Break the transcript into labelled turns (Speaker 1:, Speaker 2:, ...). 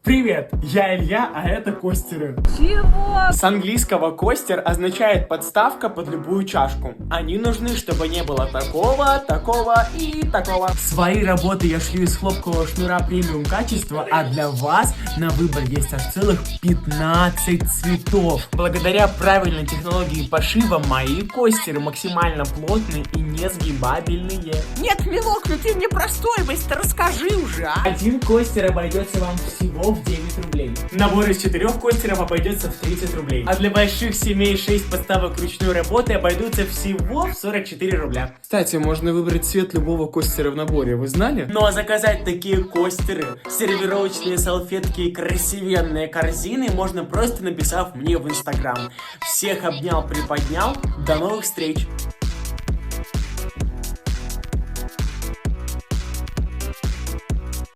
Speaker 1: Привет, я Илья, а это костеры.
Speaker 2: Чего?
Speaker 1: С английского костер означает подставка под любую чашку. Они нужны, чтобы не было такого, такого и такого. Свои работы я шью из хлопкового шнура премиум качества, а для вас на выбор есть аж целых 15 цветов. Благодаря правильной технологии пошива мои костеры максимально плотные и несгибабельные.
Speaker 2: Нет, милок, ну ты мне про стоимость расскажи уже, а?
Speaker 1: Один костер обойдется вам всего в 9 рублей. Набор из 4 костеров обойдется в 30 рублей. А для больших семей 6 подставок ручной работы обойдутся всего в 44 рубля. Кстати, можно выбрать цвет любого костера в наборе, вы знали? Ну а заказать такие костеры, сервировочные салфетки и красивенные корзины можно просто написав мне в Инстаграм. Всех обнял, приподнял. До новых встреч!